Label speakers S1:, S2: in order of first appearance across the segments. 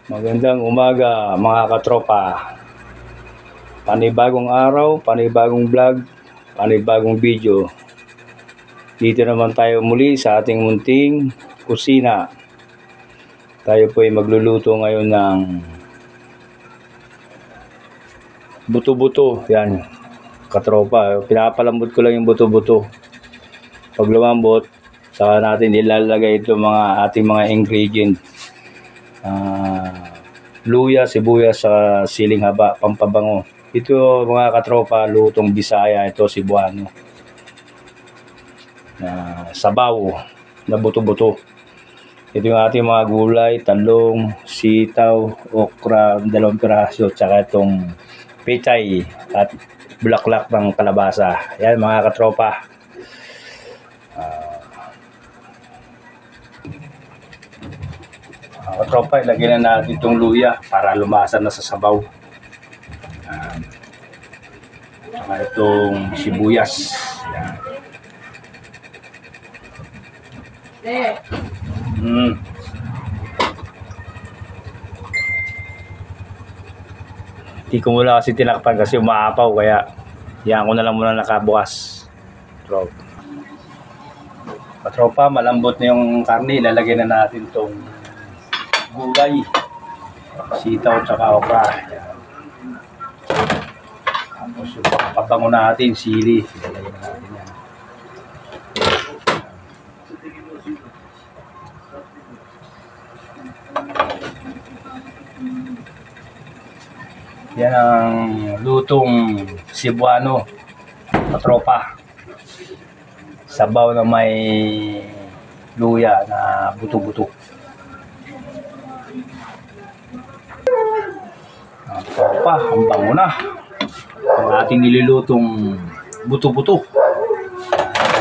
S1: Magandang umaga mga katropa. Panibagong araw, panibagong vlog, panibagong video. Dito naman tayo muli sa ating munting kusina. Tayo po ay magluluto ngayon ng buto-buto. Yan, katropa. Pinapalambot ko lang yung buto-buto. Pag lumambot, saka natin ilalagay ito ating mga ingredients. Luya, sibuyas, sa siling haba, pampabango. Ito mga katropa, lutong Bisaya, ito Cebuano. Sabaw na buto-buto. Ito yung ating mga gulay, talong, sitaw, okra, 2 piraso, tsaka itong pechay at bulaklak ng kalabasa. Yan mga katropa. Katropa, ilagyan na natin itong luya para lumasa na sa sabaw. Itong sibuyas. Hindi ko muna kasi tinakpan kasi umaapaw, kaya yan ko na lang muna nakabukas. Katropa, malambot na yung karne. Ilalagyan na natin itong gulay, sitaw tsaka okra. Tapos yung pabango natin, sili. Ilalagay na natin yan. Yan ang lutong Cebuano, katropa. Sabaw na may luya na buto-buto. Katropa, ang bango na ang ating nilulutong buto-buto.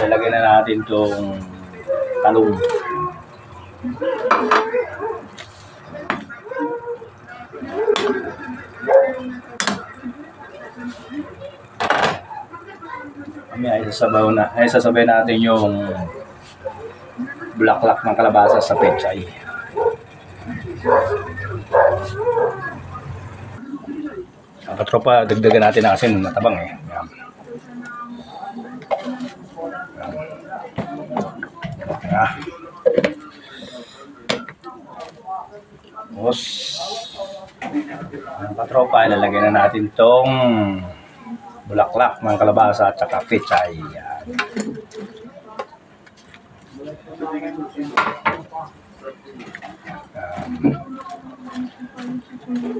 S1: Ilalagay na natin itong talong. Ay sasabay natin yung bulaklak ng kalabasa sa pechay. Ang katropa, dagdagan natin ng asin, matabang eh. Tapos ang katropa, ilalagay na natin tong bulaklak ng kalabasa at saka pechay.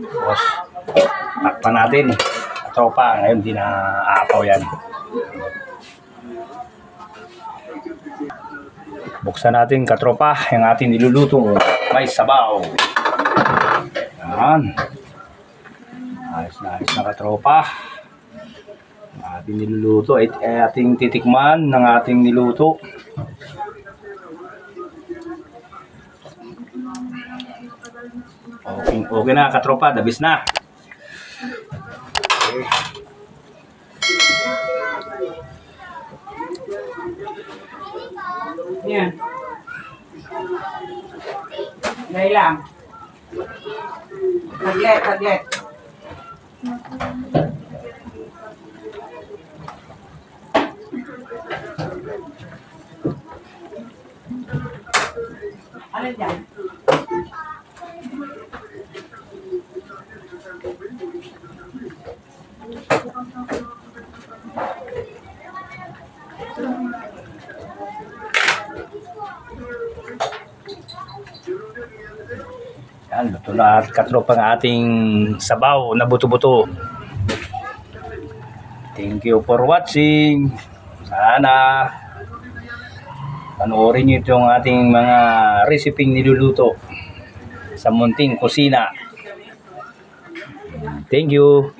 S1: Tapos takpan natin, katropa. Ngayon di na aapaw yan. Buksan natin, katropa, yung ating nilulutong may sabaw. Yan. Ayos na katropa. Ating niluluto ay ating titikman ng ating niluto. Okay na katropa, dabis na. Okay.
S2: Yan. Dahil lang. Taglet. Ano dyan?
S1: Yan, luto na at katropa ng ating sabaw na buto-buto. Thank you for watching. Sana panoorin nyo itong ating mga reseping niluluto sa munting kusina. Thank you.